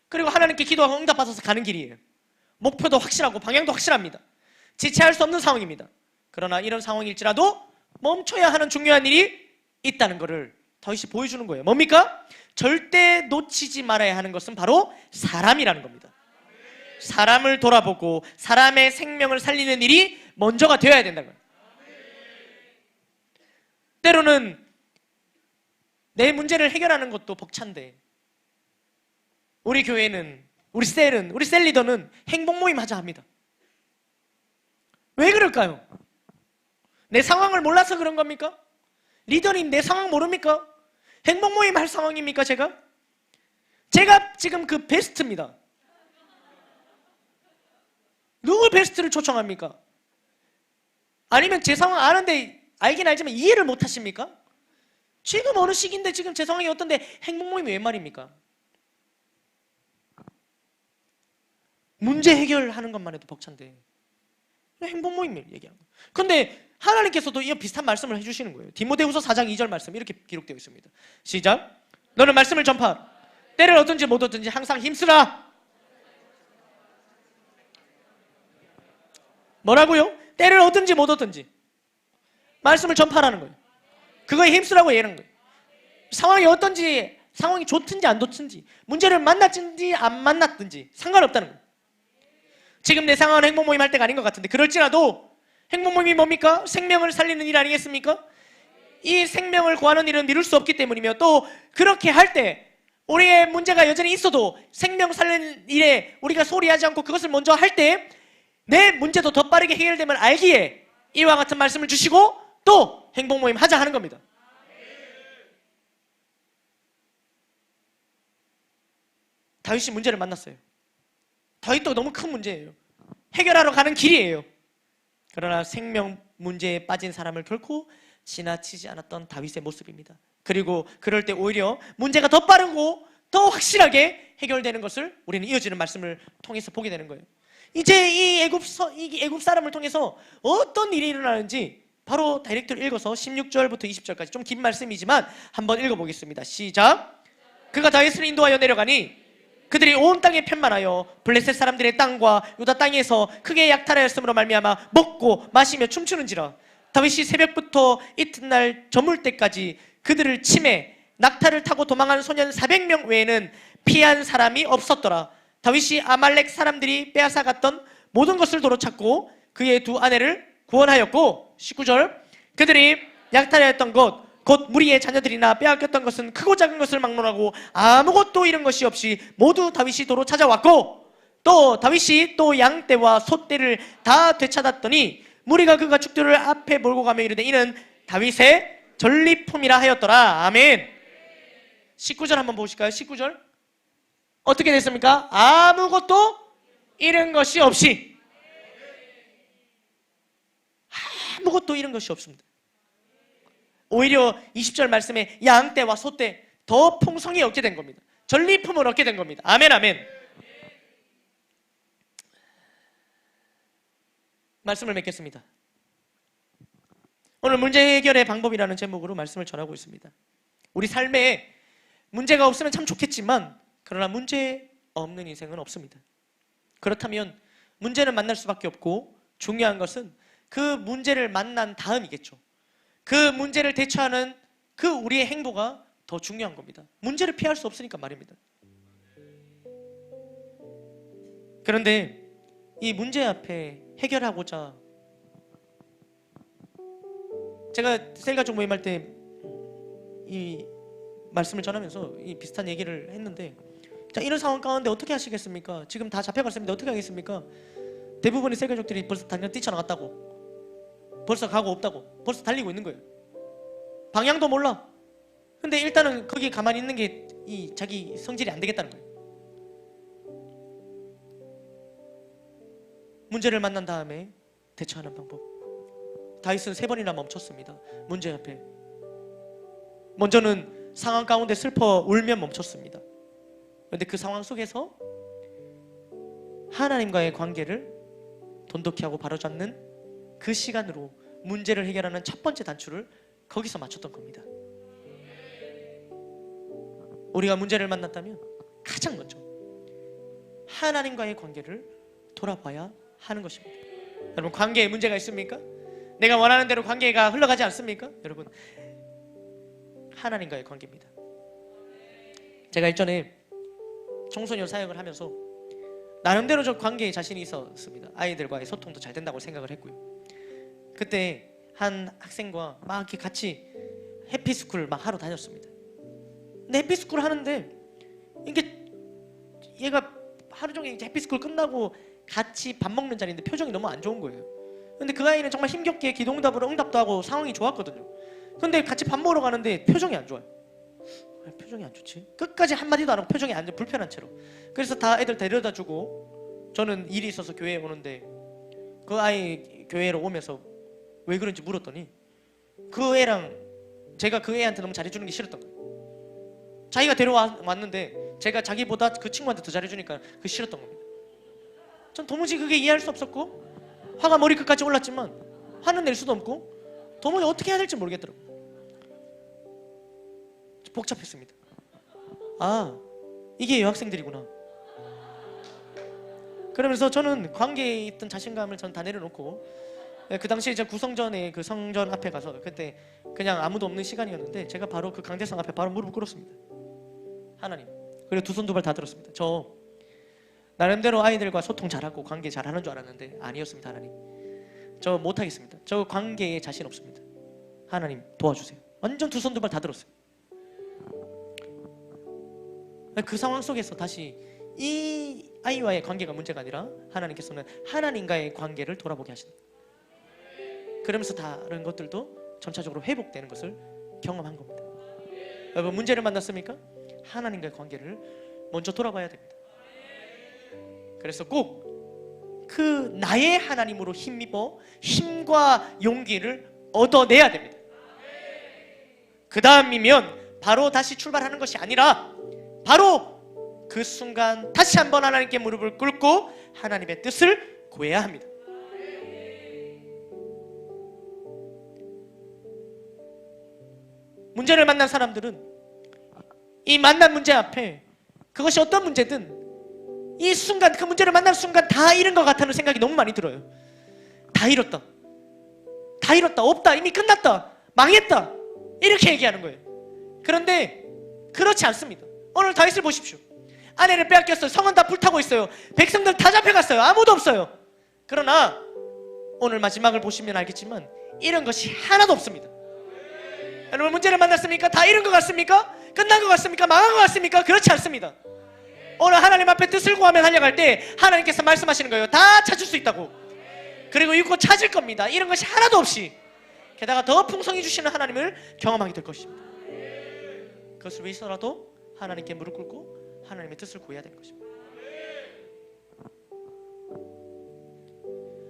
[SPEAKER 1] 그리고 하나님께 기도하고 응답받아서 가는 길이에요. 목표도 확실하고 방향도 확실합니다. 지체할 수 없는 상황입니다. 그러나 이런 상황일지라도 멈춰야 하는 중요한 일이 있다는 것을 다윗이 보여주는 거예요. 뭡니까? 절대 놓치지 말아야 하는 것은 바로 사람이라는 겁니다. 사람을 돌아보고 사람의 생명을 살리는 일이 먼저가 되어야 된다는 거예요. 때로는 내 문제를 해결하는 것도 벅찬데 우리 교회는, 우리 셀 리더는 행복 모임 하자 합니다. 왜 그럴까요? 내 상황을 몰라서 그런 겁니까? 리더님 내 상황 모릅니까? 행복 모임 할 상황입니까 제가? 제가 지금 그 베스트입니다. 누구 베스트를 초청합니까? 아니면 제 상황 아는데 알긴 알지만 이해를 못 하십니까? 지금 어느 시기인데 지금 제 상황이 어떤데 행복 모임이 웬 말입니까? 문제 해결하는 것만 해도 벅찬데 행복 모임을 얘기하는 거예요. 근데 하나님께서도 이 비슷한 말씀을 해주시는 거예요. 디모데후서 4장 2절 말씀 이렇게 기록되어 있습니다. 시작. 너는 말씀을 전파하라. 때를 얻든지 못 얻든지 항상 힘쓰라. 뭐라고요? 때를 얻든지 못 얻든지 말씀을 전파하라는 거예요. 그거에 힘쓰라고 얘기하는 거예요. 상황이 어떤지, 상황이 좋든지 안 좋든지, 문제를 만났든지 안 만났든지 상관없다는 거예요. 지금 내 상황은 행복 모임 할 때가 아닌 것 같은데 그럴지라도 행복 모임이 뭡니까? 생명을 살리는 일 아니겠습니까? 이 생명을 구하는 일은 미룰 수 없기 때문이며 또 그렇게 할 때 우리의 문제가 여전히 있어도 생명 살리는 일에 우리가 소홀히 하지 않고 그것을 먼저 할 때 내 문제도 더 빠르게 해결됨을 알기에 이와 같은 말씀을 주시고 또 행복 모임 하자 하는 겁니다. 다윗이 문제를 만났어요. 다윗도 너무 큰 문제예요. 해결하러 가는 길이에요. 그러나 생명 문제에 빠진 사람을 결코 지나치지 않았던 다윗의 모습입니다. 그리고 그럴 때 오히려 문제가 더 빠르고 더 확실하게 해결되는 것을 우리는 이어지는 말씀을 통해서 보게 되는 거예요. 이제 이 애굽 사람을 통해서 어떤 일이 일어나는지 바로 다이렉트로 읽어서 16절부터 20절까지 좀 긴 말씀이지만 한번 읽어보겠습니다. 시작. 그가 다윗을 인도하여 내려가니 그들이 온 땅에 편만하여 블레셋 사람들의 땅과 유다 땅에서 크게 약탈하였으므로 말미암아 먹고 마시며 춤추는지라. 다윗이 새벽부터 이튿날 저물 때까지 그들을 치매 낙타를 타고 도망한 소년 400명 외에는 피한 사람이 없었더라. 다윗이 아말렉 사람들이 빼앗아갔던 모든 것을 도로 찾고 그의 두 아내를 구원하였고 19절 그들이 약탈하였던 것 곧 무리의 자녀들이나 빼앗겼던 것은 크고 작은 것을 막론하고 아무것도 잃은 것이 없이 모두 다윗이 도로 찾아왔고 또 다윗이 또 양떼와 소떼를 다 되찾았더니 무리가 그가 죽들을 앞에 몰고 가며 이르되 이는 다윗의 전리품이라 하였더라. 아멘. 19절 한번 보실까요? 19절 어떻게 됐습니까? 아무것도 잃은 것이 없이 아무것도 잃은 것이 없습니다. 오히려 20절 말씀에 양떼와 소떼 더 풍성히 얻게 된 겁니다. 전리품을 얻게 된 겁니다. 아멘 아멘. 말씀을 맺겠습니다. 오늘 문제 해결의 방법이라는 제목으로 말씀을 전하고 있습니다. 우리 삶에 문제가 없으면 참 좋겠지만 그러나 문제 없는 인생은 없습니다. 그렇다면 문제는 만날 수밖에 없고 중요한 것은 그 문제를 만난 다음이겠죠. 그 문제를 대처하는 그 우리의 행보가 더 중요한 겁니다. 문제를 피할 수 없으니까 말입니다. 그런데 이 문제 앞에 해결하고자 제가 셀가족 모임할 때 이 말씀을 전하면서 이 비슷한 얘기를 했는데 자, 이런 상황 가운데 어떻게 하시겠습니까? 지금 다 잡혀갔습니다. 어떻게 하겠습니까? 대부분의 셀가족들이 벌써 당장 뛰쳐나갔다고, 벌써 가고 없다고, 벌써 달리고 있는 거예요. 방향도 몰라. 근데 일단은 거기 가만히 있는 게 이 자기 성질이 안 되겠다는 거예요. 문제를 만난 다음에 대처하는 방법. 다윗은 3번이나 멈췄습니다. 문제 앞에. 먼저는 상황 가운데 슬퍼 울며 멈췄습니다. 그런데 그 상황 속에서 하나님과의 관계를 돈독히 하고 바로잡는 그 시간으로 문제를 해결하는 첫 번째 단추를 거기서 맞췄던 겁니다. 우리가 문제를 만났다면 가장 먼저 하나님과의 관계를 돌아봐야 하는 것입니다. 여러분, 관계에 문제가 있습니까? 내가 원하는 대로 관계가 흘러가지 않습니까? 여러분, 하나님과의 관계입니다. 제가 일전에 청소년 사역을 하면서 나름대로 저 관계에 자신이 있었습니다. 아이들과의 소통도 잘 된다고 생각을 했고요. 그때 한 학생과 막 이렇게 같이 해피스쿨 막 하러 다녔습니다. 근데 해피스쿨 하는데 이게 얘가 하루 종일 해피스쿨 끝나고 같이 밥 먹는 자리인데 표정이 너무 안 좋은 거예요. 근데 그 아이는 정말 힘겹게 기도응답으로 응답도 하고 상황이 좋았거든요. 근데 같이 밥 먹으러 가는데 표정이 안 좋아요. 왜 표정이 안 좋지? 끝까지 한마디도 안 하고 표정이 안 좋아, 불편한 채로. 그래서 다 애들 데려다 주고 저는 일이 있어서 교회에 오는데 그 아이 교회로 오면서 왜 그런지 물었더니 그 애랑 제가 그 애한테 너무 잘해주는 게 싫었던 거예요. 자기가 데려왔는데 제가 자기보다 그 친구한테 더 잘해주니까 그 싫었던 겁니다. 전 도무지 그게 이해할 수 없었고 화가 머리끝까지 올랐지만 화는 낼 수도 없고 도무지 어떻게 해야 될지 모르겠더라고요. 복잡했습니다. 아, 이게 여학생들이구나. 그러면서 저는 관계에 있던 자신감을 전 다 내려놓고 그 당시에 이제 구성전에 그 성전 앞에 가서 그때 그냥 아무도 없는 시간이었는데 제가 바로 그 강대상 앞에 바로 무릎을 꿇었습니다. 하나님. 그리고 두 손 두 발 다 들었습니다. 저 나름대로 아이들과 소통 잘하고 관계 잘하는 줄 알았는데 아니었습니다. 하나님, 저 못하겠습니다. 저 관계에 자신 없습니다. 하나님 도와주세요. 완전 두 손 두 발 다 들었어요. 그 상황 속에서 다시 이 아이와의 관계가 문제가 아니라 하나님께서는 하나님과의 관계를 돌아보게 하신다. 그러면서 다른 것들도 점차적으로 회복되는 것을 경험한 겁니다. 여러분, 문제를 만났습니까? 하나님과의 관계를 먼저 돌아봐야 됩니다. 그래서 꼭 그 나의 하나님으로 힘입어 힘과 용기를 얻어내야 됩니다. 그 다음이면 바로 다시 출발하는 것이 아니라 바로 그 순간 다시 한번 하나님께 무릎을 꿇고 하나님의 뜻을 구해야 합니다. 문제를 만난 사람들은 이 만난 문제 앞에 그것이 어떤 문제든 이 순간, 그 문제를 만난 순간 다 잃은 것 같다는 생각이 너무 많이 들어요. 다 잃었다, 다 잃었다, 없다, 이미 끝났다, 망했다, 이렇게 얘기하는 거예요. 그런데 그렇지 않습니다. 오늘 다윗을 보십시오. 아내를 빼앗겼어요. 성은 다 불타고 있어요. 백성들 다 잡혀갔어요. 아무도 없어요. 그러나 오늘 마지막을 보시면 알겠지만 잃은 것이 하나도 없습니다. 여러분, 문제를 만났습니까? 다 잃은 것 같습니까? 끝난 것 같습니까? 망한 것 같습니까? 그렇지 않습니다. 오늘 하나님 앞에 뜻을 구하며 달려갈 때 하나님께서 말씀하시는 거예요. 다 찾을 수 있다고. 그리고 잊고 찾을 겁니다. 잃은 것이 하나도 없이. 게다가 더 풍성히 주시는 하나님을 경험하게 될 것입니다. 그것을 위해서라도 하나님께 무릎 꿇고 하나님의 뜻을 구해야 될 것입니다.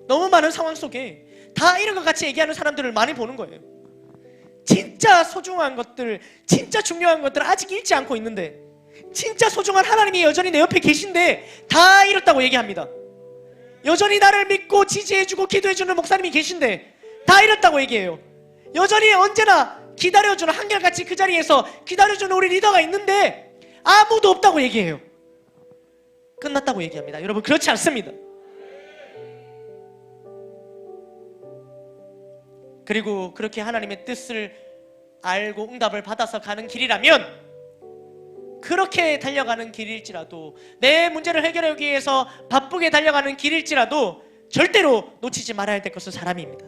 [SPEAKER 1] 너무 많은 상황 속에 다 잃은 것 같이 얘기하는 사람들을 많이 보는 거예요. 진짜 소중한 것들, 진짜 중요한 것들 아직 잃지 않고 있는데, 진짜 소중한 하나님이 여전히 내 옆에 계신데 다 잃었다고 얘기합니다. 여전히 나를 믿고 지지해주고 기도해주는 목사님이 계신데 다 잃었다고 얘기해요. 여전히 언제나 기다려주는, 한결같이 그 자리에서 기다려주는 우리 리더가 있는데 아무도 없다고 얘기해요. 끝났다고 얘기합니다. 여러분, 그렇지 않습니다. 그리고 그렇게 하나님의 뜻을 알고 응답을 받아서 가는 길이라면, 그렇게 달려가는 길일지라도, 내 문제를 해결하기 위해서 바쁘게 달려가는 길일지라도 절대로 놓치지 말아야 될 것은 사람입니다.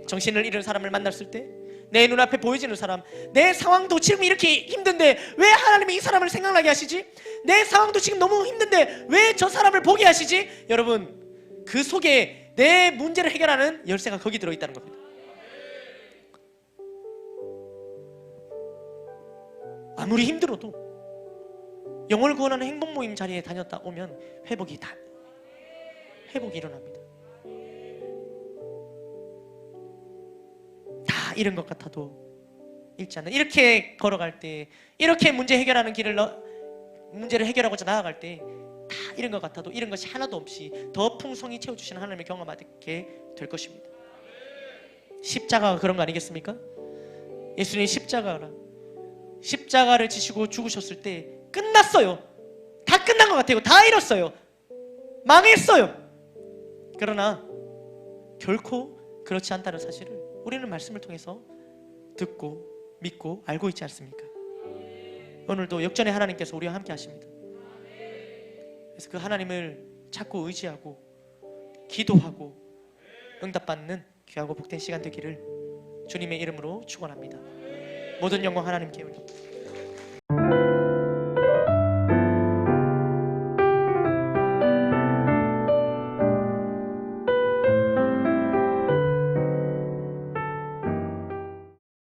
[SPEAKER 1] 정신을 잃은 사람을 만났을 때 내 눈앞에 보여지는 사람, 내 상황도 지금 이렇게 힘든데 왜 하나님이 이 사람을 생각나게 하시지? 내 상황도 지금 너무 힘든데 왜 저 사람을 보게 하시지? 여러분, 그 속에 내 문제를 해결하는 열쇠가 거기 들어있다는 겁니다. 아무리 힘들어도 영혼을 구원하는 행복 모임 자리에 다녔다 오면 회복이 일어납니다. 다 잃은 것 같아도 잃지 않는, 이렇게 걸어갈 때, 이렇게 문제 해결하는 길을 문제를 해결하고자 나아갈 때 다 잃은 것 같아도 잃은 것이 하나도 없이 더 풍성히 채워주시는 하나님을 경험하게 될 것입니다. 십자가가 그런 거 아니겠습니까? 예수님이 십자가를 지시고 죽으셨을 때 끝났어요. 다 끝난 것 같아요. 다 잃었어요. 망했어요. 그러나 결코 그렇지 않다는 사실을 우리는 말씀을 통해서 듣고 믿고 알고 있지 않습니까? 오늘도 역전의 하나님께서 우리와 함께 하십니다. 그래서 그 하나님을 찾고 의지하고 기도하고 응답받는 귀하고 복된 시간 되기를 주님의 이름으로 축원합니다. 모든 영광 하나님께 올립니다.